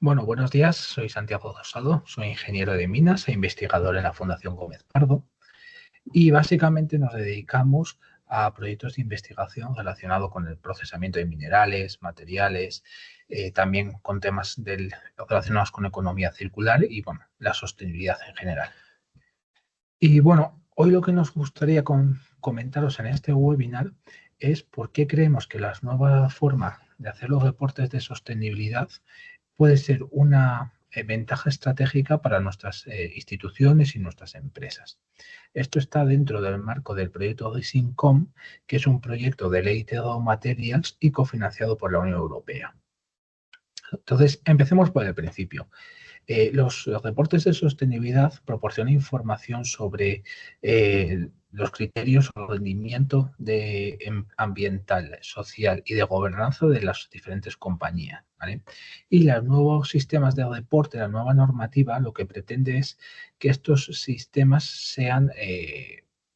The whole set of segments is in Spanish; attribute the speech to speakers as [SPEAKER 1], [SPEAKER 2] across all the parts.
[SPEAKER 1] Bueno, buenos días. Soy Santiago Rosado, soy ingeniero de minas e investigador en la Fundación Gómez Pardo y básicamente nos dedicamos a proyectos de investigación relacionados con el procesamiento de minerales, materiales, también con relacionados con economía circular y bueno, la sostenibilidad en general. Y bueno, hoy lo que nos gustaría comentaros en este webinar es por qué creemos que la nueva forma de hacer los reportes de sostenibilidad puede ser una ventaja estratégica para nuestras instituciones y nuestras empresas. Esto está dentro del marco del proyecto RISINCOM, que es un proyecto de ley de raw materials y cofinanciado por la Unión Europea. Entonces, empecemos por el principio. Los reportes de sostenibilidad proporcionan información sobre los criterios o rendimiento ambiental, social y de gobernanza de las diferentes compañías, ¿vale? Y los nuevos sistemas de reporte, la nueva normativa, lo que pretende es que estos sistemas sean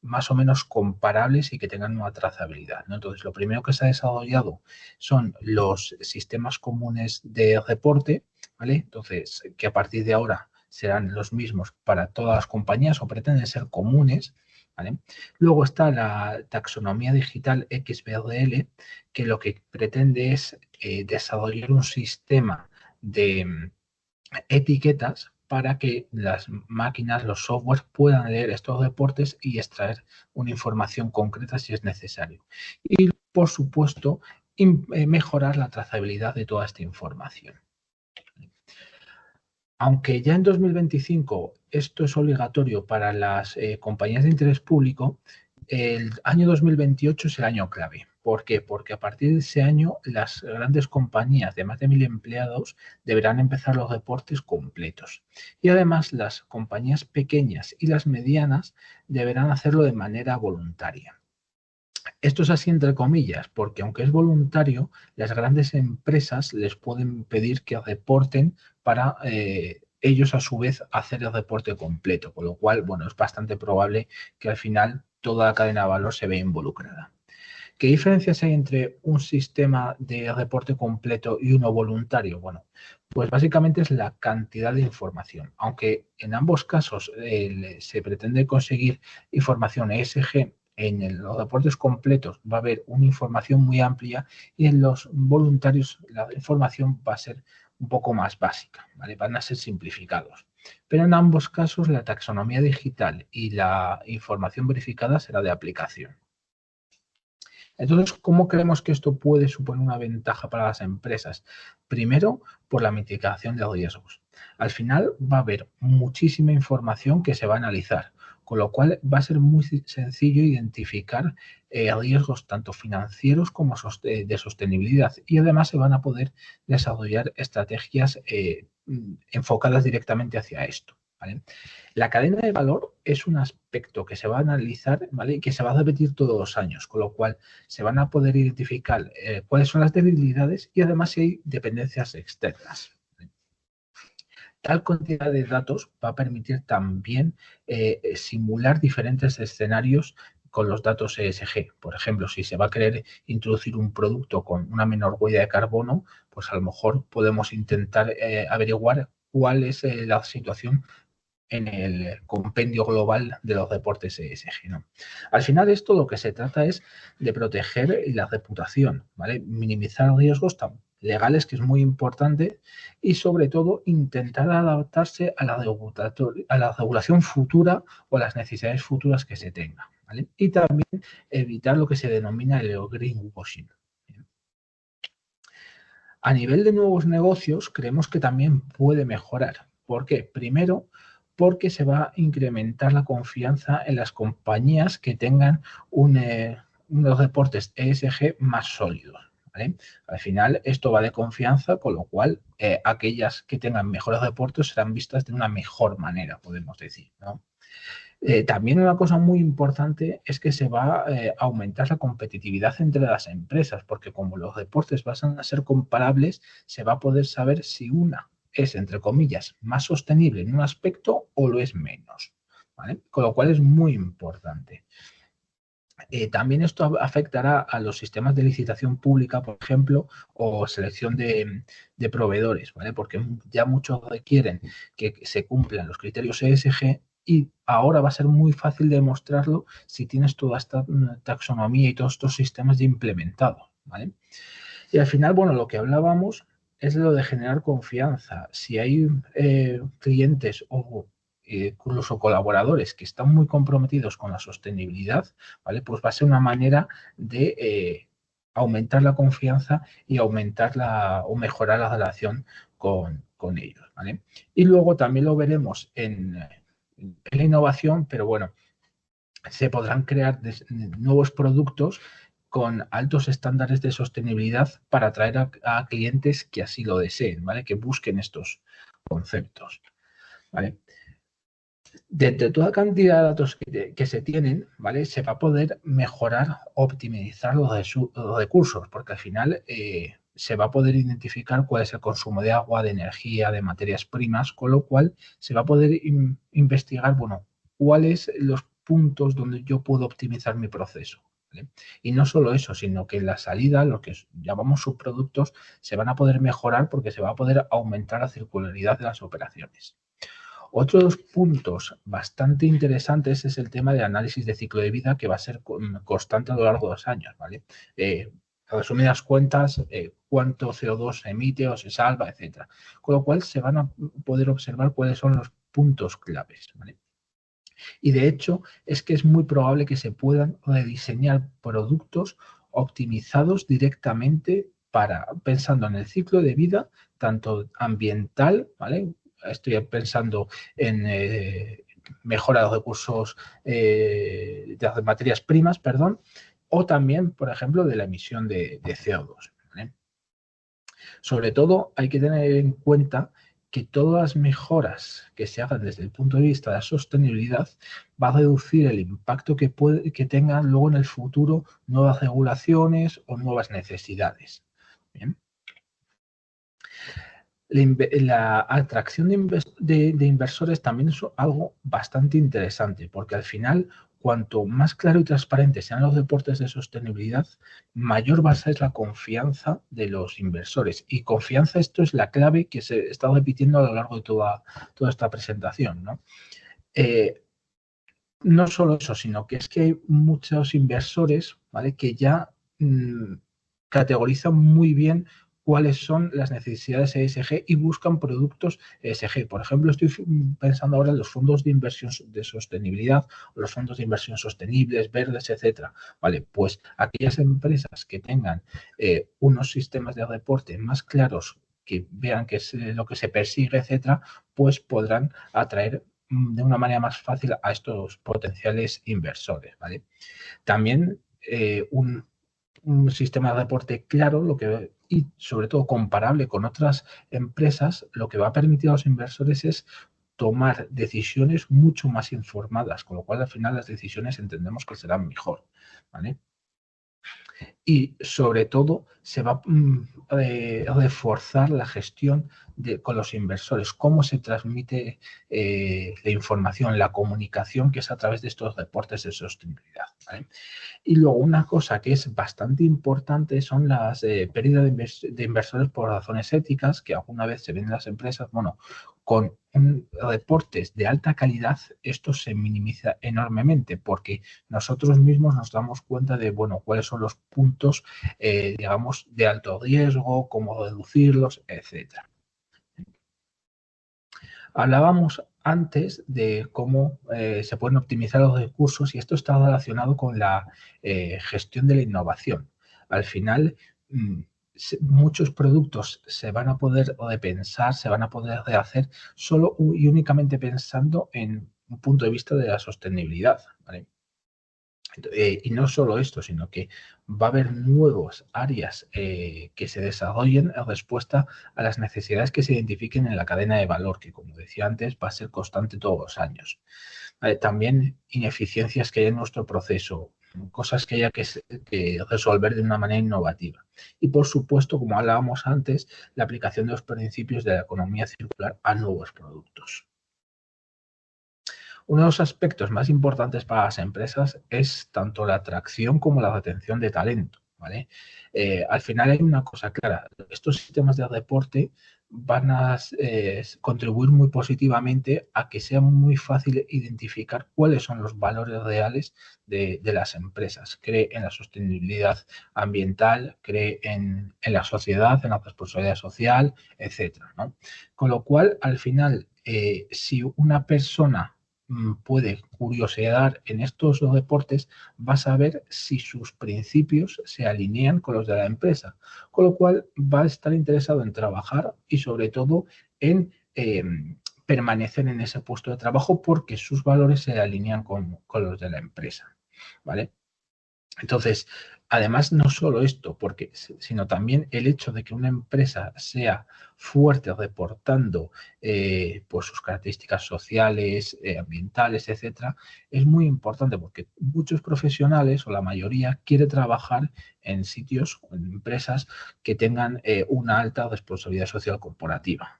[SPEAKER 1] más o menos comparables y que tengan una trazabilidad, ¿no? Entonces, lo primero que se ha desarrollado son los sistemas comunes de reporte, ¿vale? Entonces, que a partir de ahora serán los mismos para todas las compañías o pretenden ser comunes, ¿vale? Luego está la taxonomía digital XBRL, que lo que pretende es desarrollar un sistema de etiquetas para que las máquinas, los softwares puedan leer estos reportes y extraer una información concreta si es necesario. Y, por supuesto, mejorar la trazabilidad de toda esta información. Aunque ya en 2025 esto es obligatorio para las compañías de interés público, el año 2028 es el año clave. ¿Por qué? Porque a partir de ese año las grandes compañías de más de 1.000 empleados deberán empezar los reportes completos. Y además las compañías pequeñas y las medianas deberán hacerlo de manera voluntaria. Esto es así entre comillas, porque aunque es voluntario, las grandes empresas les pueden pedir que reporten para ellos a su vez hacer el reporte completo, con lo cual, bueno, es bastante probable que al final toda la cadena de valor se vea involucrada. ¿Qué diferencias hay entre un sistema de reporte completo y uno voluntario? Bueno, pues básicamente es la cantidad de información. Aunque en ambos casos se pretende conseguir información ESG, en los reportes completos va a haber una información muy amplia y en los voluntarios la información va a ser un poco más básica, ¿vale? Van a ser simplificados. Pero en ambos casos la taxonomía digital y la información verificada será de aplicación. Entonces, ¿cómo creemos que esto puede suponer una ventaja para las empresas? Primero, por la mitigación de riesgos. Al final va a haber muchísima información que se va a analizar, con lo cual va a ser muy sencillo identificar riesgos tanto financieros como de sostenibilidad y además se van a poder desarrollar estrategias enfocadas directamente hacia esto, ¿vale? La cadena de valor es un aspecto que se va a analizar, ¿vale? Y que se va a repetir todos los años, con lo cual se van a poder identificar cuáles son las debilidades y además si hay dependencias externas. Tal cantidad de datos va a permitir también simular diferentes escenarios con los datos ESG. Por ejemplo, si se va a querer introducir un producto con una menor huella de carbono, pues a lo mejor podemos intentar averiguar cuál es la situación en el compendio global de los reportes ESG, ¿no? Al final esto lo que se trata es de proteger la reputación, ¿vale? Minimizar riesgos legales, que es muy importante, y sobre todo intentar adaptarse a la regulación futura o a las necesidades futuras que se tengan, ¿vale? Y también evitar lo que se denomina el greenwashing. A nivel de nuevos negocios, creemos que también puede mejorar. ¿Por qué? Primero, porque se va a incrementar la confianza en las compañías que tengan unos reportes ESG más sólidos, ¿vale? Al final, esto va de confianza, con lo cual aquellas que tengan mejores reportes serán vistas de una mejor manera, podemos decir, ¿no? También una cosa muy importante es que se va a aumentar la competitividad entre las empresas, porque como los reportes van a ser comparables, se va a poder saber si una es, entre comillas, más sostenible en un aspecto o lo es menos, ¿vale? Con lo cual es muy importante. También esto afectará a los sistemas de licitación pública, por ejemplo, o selección de proveedores, ¿vale? Porque ya muchos requieren que se cumplan los criterios ESG y ahora va a ser muy fácil demostrarlo si tienes toda esta taxonomía y todos estos sistemas ya implementados, ¿vale? Y al final, bueno, lo que hablábamos es lo de generar confianza. Si hay clientes o incluso colaboradores que están muy comprometidos con la sostenibilidad, ¿vale? Pues va a ser una manera de aumentar la confianza y aumentar o mejorar la relación con ellos, ¿vale? Y luego también lo veremos en la innovación, pero bueno, se podrán crear nuevos productos con altos estándares de sostenibilidad para atraer a clientes que así lo deseen, ¿vale? Que busquen estos conceptos, ¿vale? De toda cantidad de datos que se tienen, ¿vale? Se va a poder mejorar, optimizar los recursos, porque al final se va a poder identificar cuál es el consumo de agua, de energía, de materias primas, con lo cual se va a poder investigar, bueno, cuáles los puntos donde yo puedo optimizar mi proceso, ¿vale? Y no solo eso, sino que en la salida, lo que llamamos subproductos, se van a poder mejorar porque se va a poder aumentar la circularidad de las operaciones. Otros puntos bastante interesantes es el tema de análisis de ciclo de vida que va a ser constante a lo largo de los años, ¿vale? A resumidas cuentas, cuánto CO2 se emite o se salva, etcétera. Con lo cual se van a poder observar cuáles son los puntos claves, ¿vale? Y de hecho es que es muy probable que se puedan rediseñar productos optimizados directamente pensando en el ciclo de vida, tanto ambiental, ¿vale? Estoy pensando en mejora de recursos de materias primas, perdón, o también, por ejemplo, de la emisión de CO2, ¿vale? Sobre todo hay que tener en cuenta que todas las mejoras que se hagan desde el punto de vista de la sostenibilidad va a reducir el impacto que tengan luego en el futuro nuevas regulaciones o nuevas necesidades. Bien. La atracción de inversores también es algo bastante interesante, porque al final, cuanto más claro y transparente sean los deportes de sostenibilidad, mayor va a ser la confianza de los inversores. Y confianza, esto es la clave que se está repitiendo a lo largo de toda esta presentación, ¿no? No solo eso, sino que es que hay muchos inversores, ¿vale? Que ya categorizan muy bien cuáles son las necesidades ESG y buscan productos ESG. Por ejemplo, estoy pensando ahora en los fondos de inversión de sostenibilidad o los fondos de inversión sostenibles, verdes, etcétera. Vale, pues aquellas empresas que tengan unos sistemas de reporte más claros, que vean qué es lo que se persigue, etcétera, pues podrán atraer de una manera más fácil a estos potenciales inversores, ¿vale? También un sistema de reporte claro y sobre todo comparable con otras empresas, lo que va a permitir a los inversores es tomar decisiones mucho más informadas, con lo cual al final las decisiones entendemos que serán mejor, ¿vale? Y sobre todo se va a reforzar la gestión con los inversores, cómo se transmite la información, la comunicación que es a través de estos reportes de sostenibilidad, ¿vale? Y luego una cosa que es bastante importante son las pérdidas de inversores por razones éticas, que alguna vez se ven en las empresas. Bueno, con reportes de alta calidad esto se minimiza enormemente porque nosotros mismos nos damos cuenta de, bueno, cuáles son los puntos, digamos, de alto riesgo, cómo reducirlos, etcétera. Hablábamos antes de cómo se pueden optimizar los recursos y esto está relacionado con la gestión de la innovación. Al final, muchos productos se van a poder repensar, se van a poder rehacer solo y únicamente pensando en un punto de vista de la sostenibilidad, ¿vale? Y no solo esto, sino que va a haber nuevas áreas que se desarrollen en respuesta a las necesidades que se identifiquen en la cadena de valor, que como decía antes, va a ser constante todos los años. También ineficiencias que hay en nuestro proceso, cosas que haya que resolver de una manera innovativa. Y por supuesto, como hablábamos antes, la aplicación de los principios de la economía circular a nuevos productos. Uno de los aspectos más importantes para las empresas es tanto la atracción como la retención de talento, ¿vale? Al final hay una cosa clara, estos sistemas de deporte van a contribuir muy positivamente a que sea muy fácil identificar cuáles son los valores reales de las empresas. Cree en la sostenibilidad ambiental, cree en la sociedad, en la responsabilidad social, etcétera, ¿no? Con lo cual, al final, si una persona puede curiosear en estos deportes, va a saber si sus principios se alinean con los de la empresa, con lo cual va a estar interesado en trabajar y sobre todo en permanecer en ese puesto de trabajo porque sus valores se alinean con los de la empresa, ¿vale? Entonces, además, no solo esto, porque, sino también el hecho de que una empresa sea fuerte reportando pues sus características sociales, ambientales, etcétera, es muy importante porque muchos profesionales o la mayoría quiere trabajar en sitios o en empresas que tengan una alta responsabilidad social corporativa.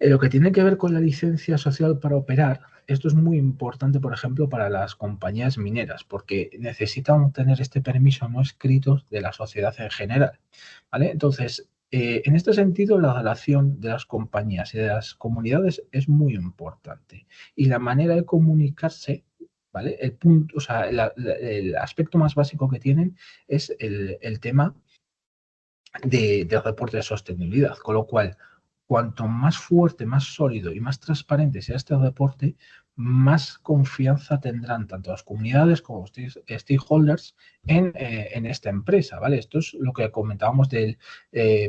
[SPEAKER 1] En lo que tiene que ver con la licencia social para operar, esto es muy importante, por ejemplo, para las compañías mineras, porque necesitan obtener este permiso no escrito de la sociedad en general, ¿vale? Entonces, en este sentido, la relación de las compañías y de las comunidades es muy importante. Y la manera de comunicarse, ¿vale? El punto, o sea, el aspecto más básico que tienen es el tema de reporte de sostenibilidad, con lo cual, cuanto más fuerte, más sólido y más transparente sea este reporte, más confianza tendrán tanto las comunidades como los stakeholders en esta empresa, ¿vale? Esto es lo que comentábamos de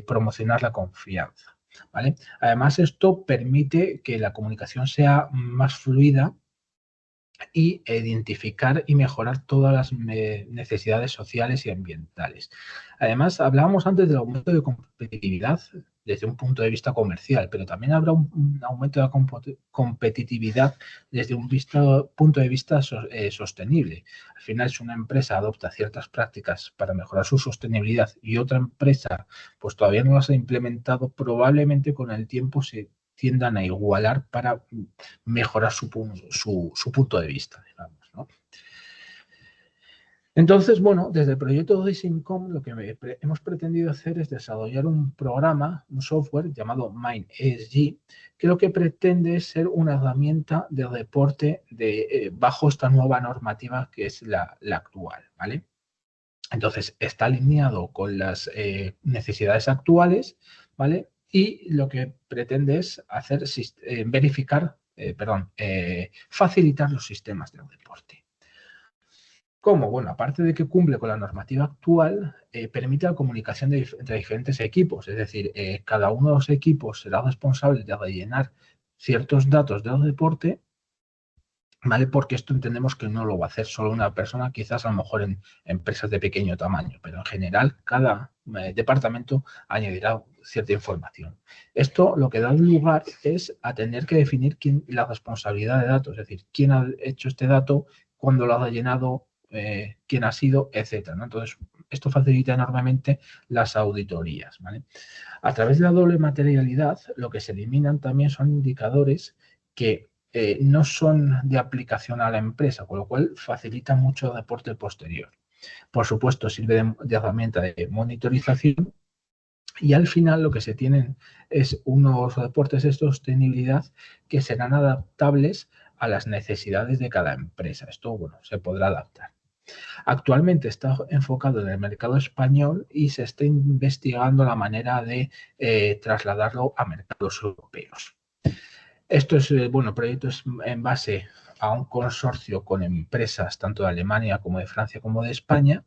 [SPEAKER 1] promocionar la confianza, ¿vale? Además, esto permite que la comunicación sea más fluida y identificar y mejorar todas las necesidades sociales y ambientales. Además, hablábamos antes del aumento de competitividad desde un punto de vista comercial, pero también habrá un aumento de competitividad desde un punto de vista sostenible. Al final, si una empresa adopta ciertas prácticas para mejorar su sostenibilidad y otra empresa pues todavía no las ha implementado, probablemente con el tiempo se tiendan a igualar para mejorar su punto de vista, digamos, ¿no? Entonces, bueno, desde el proyecto de Syncom lo que hemos pretendido hacer es desarrollar un programa, un software llamado MindESG, que lo que pretende es ser una herramienta de reporte bajo esta nueva normativa que es la actual, ¿vale? Entonces, está alineado con las necesidades actuales, ¿vale? Y lo que pretende es hacer facilitar los sistemas de reporte. ¿Cómo? Bueno, aparte de que cumple con la normativa actual, permite la comunicación entre diferentes equipos, es decir, cada uno de los equipos será responsable de rellenar ciertos datos del reporte, ¿vale? Porque esto entendemos que no lo va a hacer solo una persona, quizás a lo mejor en empresas de pequeño tamaño, pero en general cada departamento añadirá cierta información. Esto lo que da lugar es a tener que definir la responsabilidad de datos, es decir, quién ha hecho este dato, cuándo lo ha rellenado, quién ha sido, etcétera, ¿no? Entonces, esto facilita enormemente las auditorías, ¿vale? A través de la doble materialidad, lo que se eliminan también son indicadores que no son de aplicación a la empresa, con lo cual facilita mucho el reporte posterior. Por supuesto, sirve de herramienta de monitorización y al final lo que se tienen es unos reportes de sostenibilidad que serán adaptables a las necesidades de cada empresa. Esto, bueno, se podrá adaptar. Actualmente está enfocado en el mercado español y se está investigando la manera de trasladarlo a mercados europeos. Esto es, bueno, el proyecto es en base a un consorcio con empresas tanto de Alemania como de Francia como de España.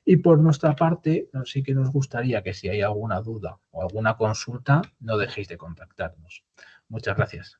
[SPEAKER 1] Y por nuestra parte, sí que nos gustaría que si hay alguna duda o alguna consulta, no dejéis de contactarnos. Muchas gracias.